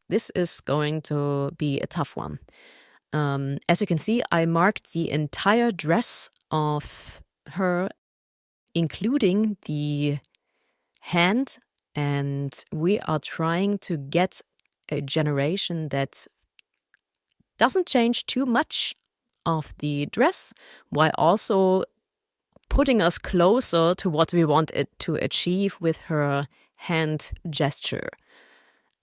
This is going to be a tough one. As you can see, I marked the entire dress of her, including the hand, and we are trying to get a generation that doesn't change too much of the dress, while also putting us closer to what we want it to achieve with her hand gesture.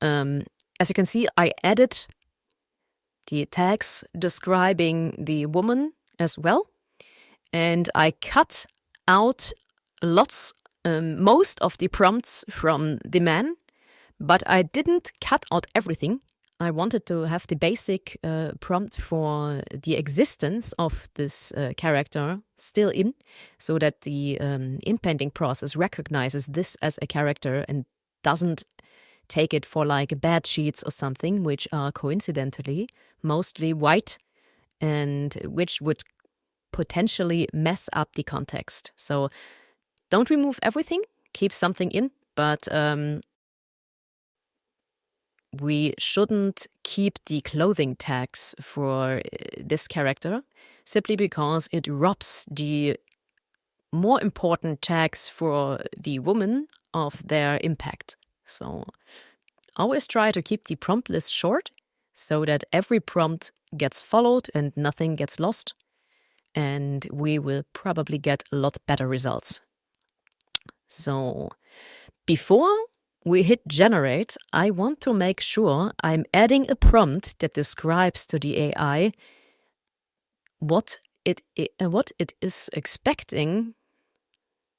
As you can see, I added the tags describing the woman as well, and I cut out most of the prompts from the man, but I didn't cut out everything. I wanted to have the basic prompt for the existence of this character still in, so that the in-painting process recognizes this as a character and doesn't take it for like bad sheets or something, which are coincidentally mostly white and which would potentially mess up the context. So don't remove everything, keep something in, but we shouldn't keep the clothing tags for this character, simply because it robs the more important tags for the woman of their impact. So always try to keep the prompt list short so that every prompt gets followed and nothing gets lost, and we will probably get a lot better results. So before we hit generate, I want to make sure I'm adding a prompt that describes to the AI what it is expecting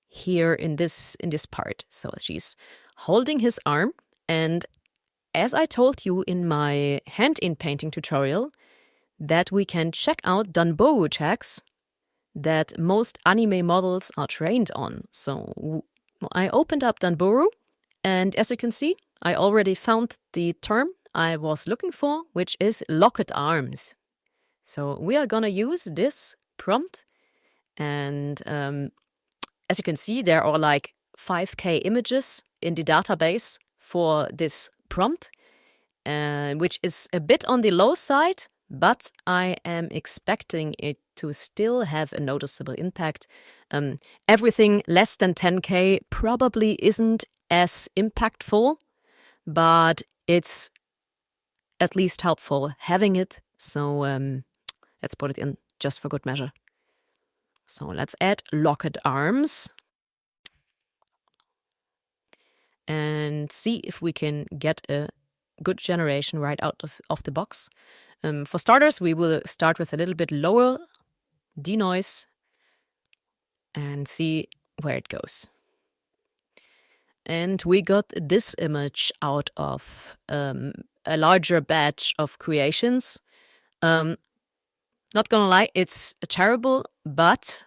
here in this part. So she's holding his arm, and as I told you in my hand in painting tutorial, that we can check out Danboru tags that most anime models are trained on. So I opened up Danboru, and as you can see, I already found the term I was looking for, which is locked arms. So we are gonna use this prompt, and as you can see, there are like 5K images in the database for this prompt, which is a bit on the low side, but I am expecting it to still have a noticeable impact. Everything less than 10K probably isn't as impactful, but it's at least helpful having it. So let's put it in just for good measure. So let's add locked arms and see if we can get a good generation right out of the box. For starters, we will start with a little bit lower denoise and see where it goes. And we got this image out of a larger batch of creations. Not gonna lie, it's terrible, but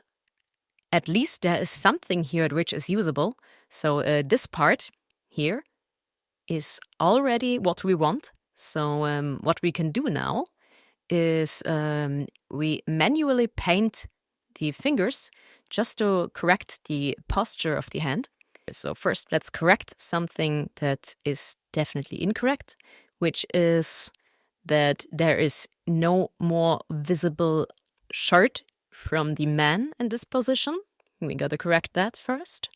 at least there is something here which is usable. So this part here is already what we want. So what we can do now is we manually paint the fingers just to correct the posture of the hand. So first, let's correct something that is definitely incorrect, which is that there is no more visible shirt from the man in this position. We gotta correct that first.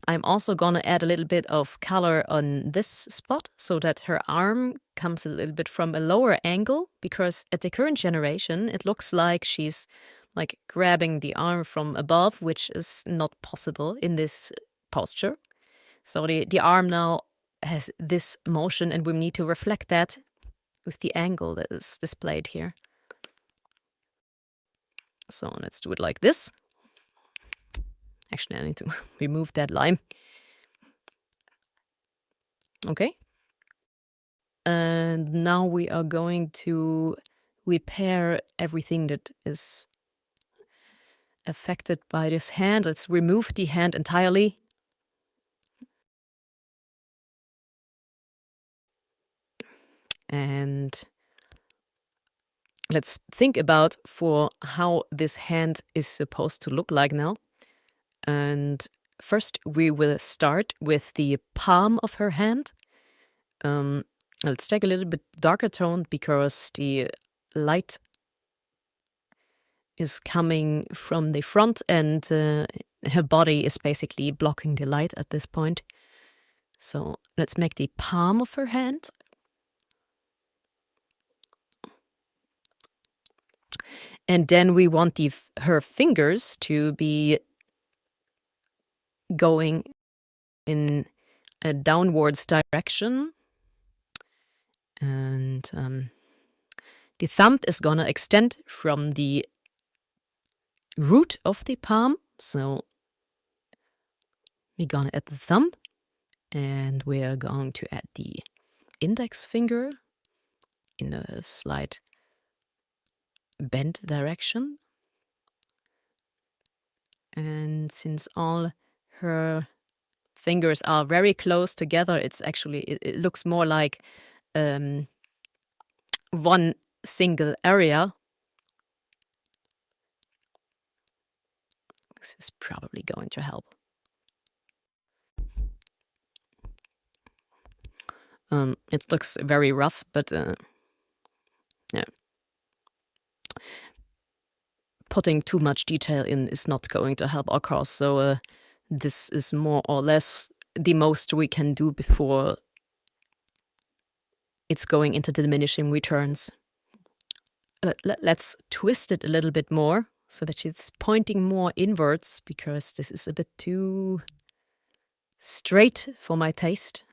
I'm also gonna add a little bit of color on this spot so that her arm comes a little bit from a lower angle, because at the current generation, it looks like she's like grabbing the arm from above, which is not possible in this posture. So the arm now has this motion, and we need to reflect that with the angle that is displayed here. So let's do it like this. Actually, I need to remove that line. Okay. And now we are going to repair everything that is affected by this hand. Let's remove the hand entirely. And let's think about for how this hand is supposed to look like now. And first we will start with the palm of her hand. let's take a little bit darker tone because the light is coming from the front and her body is basically blocking the light at this point. So let's make the palm of her hand. And then we want her fingers to be going in a downwards direction. And the thumb is gonna extend from the root of the palm. So we're gonna add the thumb and we're going to add the index finger in a slight bent direction. And since all her fingers are very close together, it's actually, it looks more like one single area. This is probably going to help. It looks very rough, but yeah. Putting too much detail in is not going to help our cause, so this is more or less the most we can do before it's going into diminishing returns. Let's twist it a little bit more so that it's pointing more inwards, because this is a bit too straight for my taste.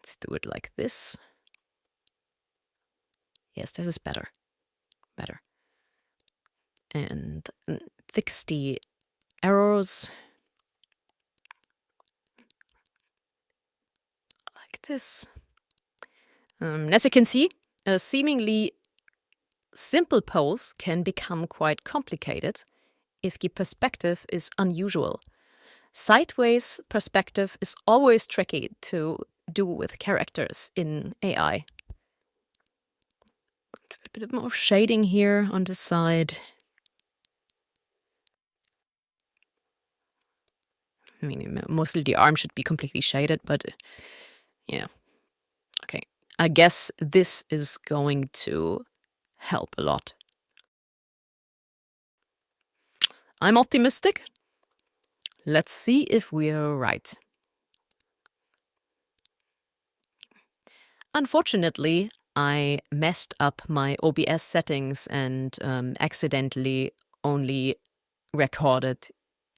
Let's do it like this. Yes, this is better. Better. And fix the arrows like this. As you can see, a seemingly simple pose can become quite complicated if the perspective is unusual. Sideways perspective is always tricky to do with characters in AI. A bit more shading here on the side. I mean, mostly the arm should be completely shaded, but yeah. Okay, I guess this is going to help a lot. I'm optimistic. Let's see if we're right. Unfortunately, I messed up my OBS settings and accidentally only recorded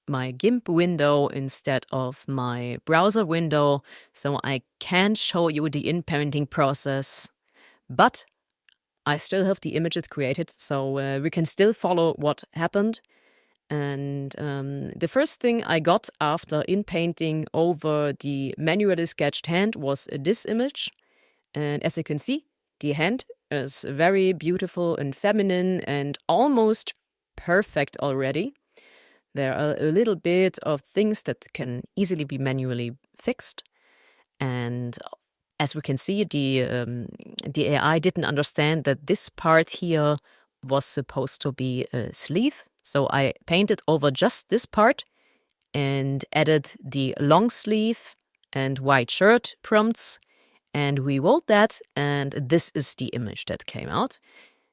my GIMP window instead of my browser window, so I can't show you the inpainting process, but I still have the images created, so we can still follow what happened. And the first thing I got after inpainting over the manually sketched hand was this image. And as you can see, the hand is very beautiful and feminine and almost perfect already. There are a little bit of things that can easily be manually fixed. And as we can see, the AI didn't understand that this part here was supposed to be a sleeve. So I painted over just this part and added the long sleeve and white shirt prompts. And we rolled that, and this is the image that came out.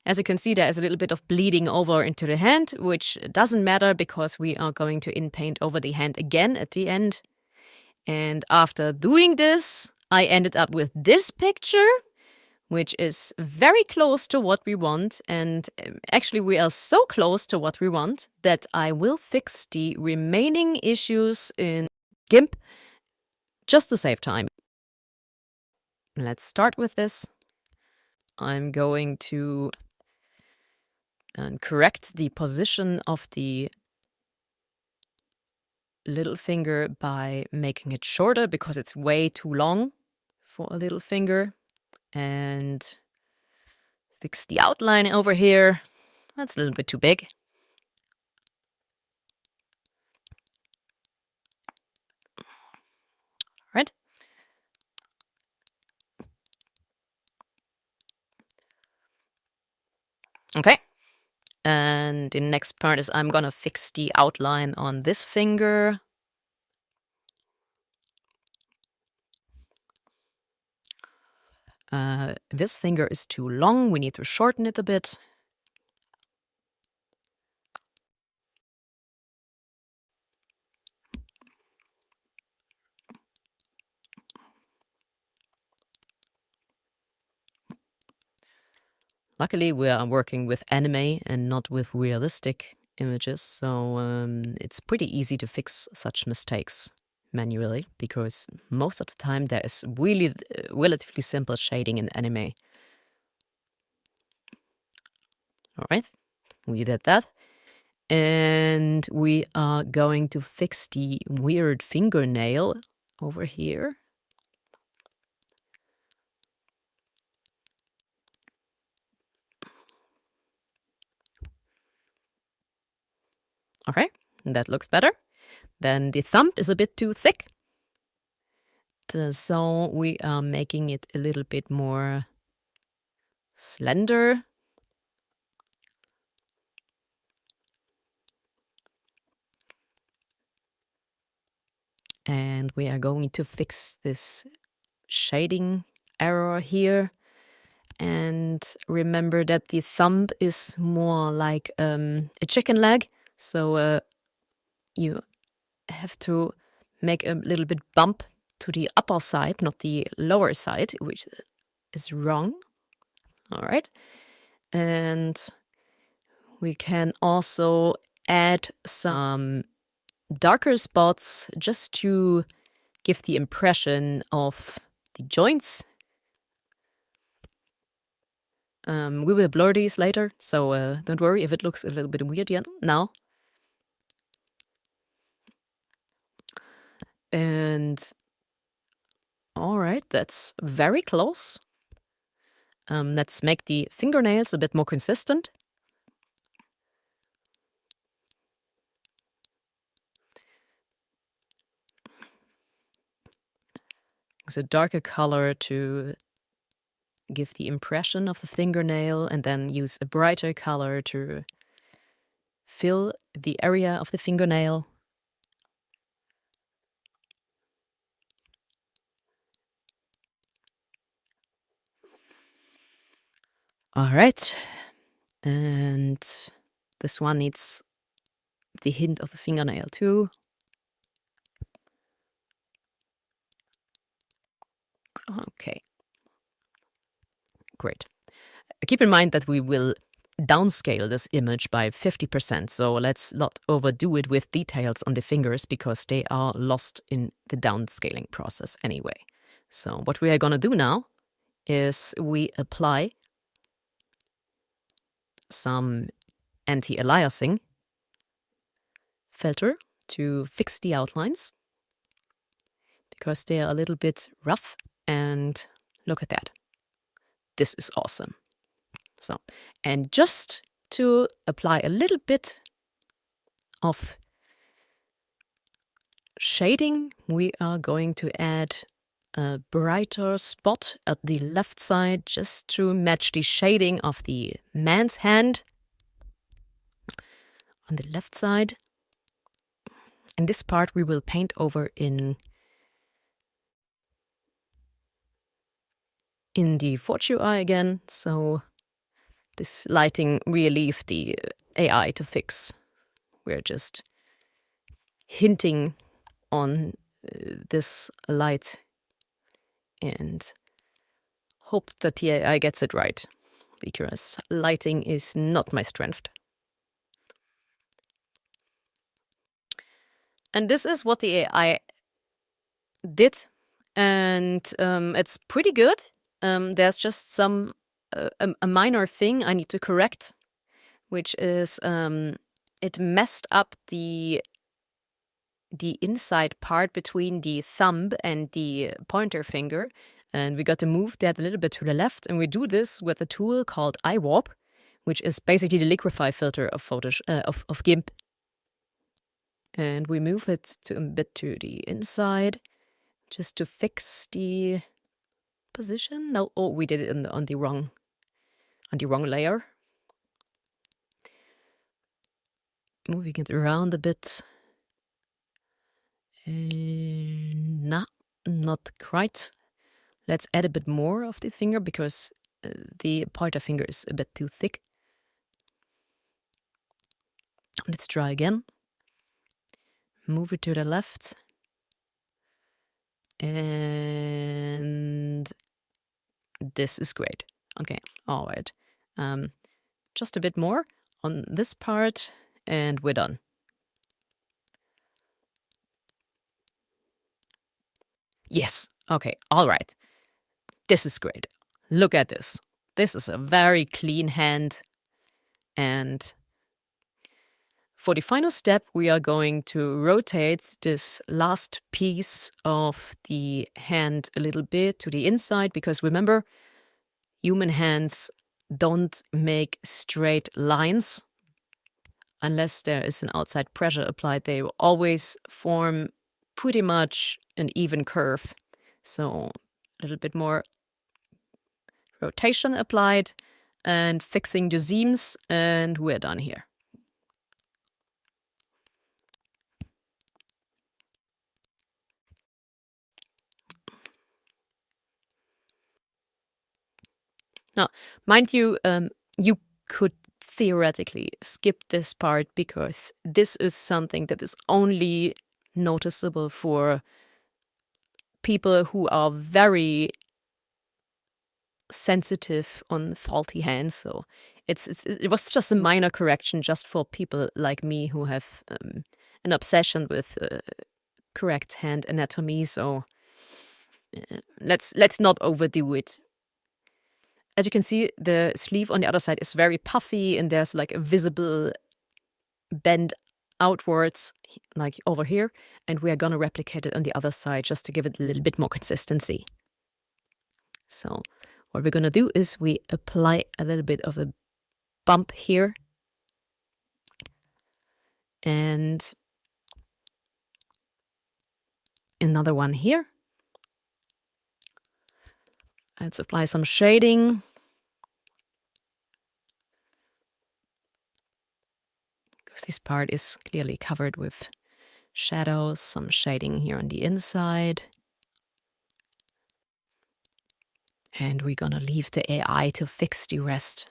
As you can see, there is a little bit of bleeding over into the hand, which doesn't matter because we are going to inpaint over the hand again at the end. And after doing this, I ended up with this picture, which is very close to what we want. And actually, we are so close to what we want that I will fix the remaining issues in GIMP just to save time. Let's start with this. I'm going to correct the position of the little finger by making it shorter because it's way too long for a little finger. And fix the outline over here. That's a little bit too big. Right? Okay. And the next part is I'm gonna fix the outline on this finger. this finger is too long. We need to shorten it a bit. Luckily, we are working with anime and not with realistic images, so it's pretty easy to fix such mistakes manually, because most of the time there is really relatively simple shading in anime. All right, we did that. And we are going to fix the weird fingernail over here. All right, that looks better. Then the thumb is a bit too thick. So we are making it a little bit more slender. And we are going to fix this shading error here. And remember that the thumb is more like a chicken leg. So you have to make a little bit bump to the upper side, not the lower side, which is wrong. All right. And we can also add some darker spots just to give the impression of the joints. We will blur these later, so don't worry if it looks a little bit weird yet now. And all right, that's very close. Let's make the fingernails a bit more consistent. Use a darker color to give the impression of the fingernail, and then use a brighter color to fill the area of the fingernail. All right, and this one needs the hint of the fingernail too. Okay, great. Keep in mind that we will downscale this image by 50%, so let's not overdo it with details on the fingers because they are lost in the downscaling process anyway. So what we are gonna do now is we apply some anti-aliasing filter to fix the outlines because they are a little bit rough, and look at that. This is awesome. So, and just to apply a little bit of shading, we are going to add a brighter spot at the left side just to match the shading of the man's hand on the left side. And this part we will paint over in the Forge UI again, so this lighting we leave the AI to fix. We're just hinting on this light and hope that the AI gets it right, because lighting is not my strength. And this is what the AI did, and it's pretty good. There's just a minor thing I need to correct, which is it messed up the inside part between the thumb and the pointer finger, and we got to move that a little bit to the left, and we do this with a tool called iWarp, which is basically the liquify filter of GIMP. And we move it a bit to the inside just to fix the position. No, oh, we did it on the wrong layer. Moving it around a bit. Nah, not quite. Let's add a bit more of the finger because the pointer finger is a bit too thick. Let's try again. Move it to the left. And this is great. Okay, all right. Just a bit more on this part and we're done. Yes, okay, all right. This is great. Look at this. This is a very clean hand. And for the final step, we are going to rotate this last piece of the hand a little bit to the inside because remember, human hands don't make straight lines. Unless there is an outside pressure applied, they will always form pretty much an even curve. So a little bit more rotation applied and fixing the seams, and we're done here. Now, mind you, you could theoretically skip this part because this is something that is only noticeable for people who are very sensitive on faulty hands. So it was just a minor correction just for people like me who have an obsession with correct hand anatomy. So let's not overdo it. As you can see, the sleeve on the other side is very puffy and there's like a visible bend outwards, like over here. And we are going to replicate it on the other side just to give it a little bit more consistency. So what we're going to do is we apply a little bit of a bump here. And another one here. Let's apply some shading. Because this part is clearly covered with shadows, some shading here on the inside. And we're gonna leave the AI to fix the rest.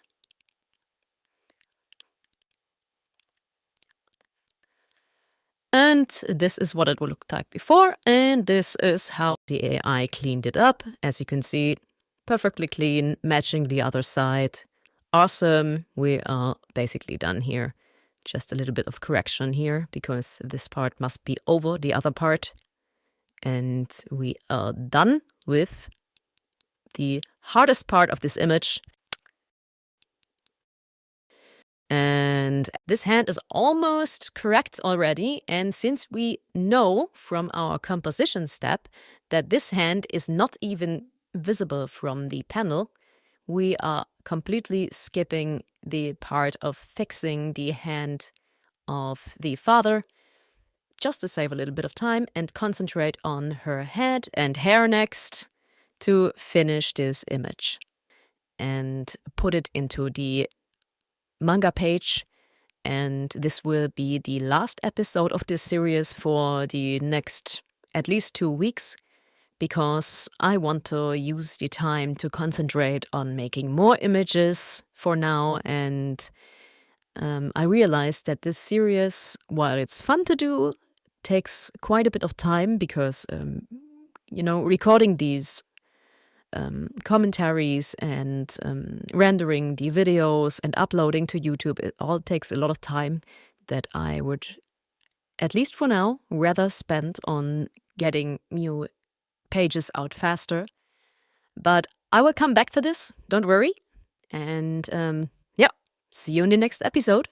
And this is what it would look like before, and this is how the AI cleaned it up. As you can see, perfectly clean, matching the other side. Awesome, we are basically done here. Just a little bit of correction here, because this part must be over the other part. And we are done with the hardest part of this image. And this hand is almost correct already. And since we know from our composition step that this hand is not even visible from the panel, we are completely skipping the part of fixing the hand of the father, just to save a little bit of time and concentrate on her head and hair next to finish this image and put it into the manga page. And this will be the last episode of this series for the next at least 2 weeks, because I want to use the time to concentrate on making more images for now. And I realized that this series, while it's fun to do, takes quite a bit of time because, recording these commentaries and rendering the videos and uploading to YouTube, it all takes a lot of time that I would, at least for now, rather spend on getting new pages out faster. But I will come back to this, don't worry. And see you in the next episode.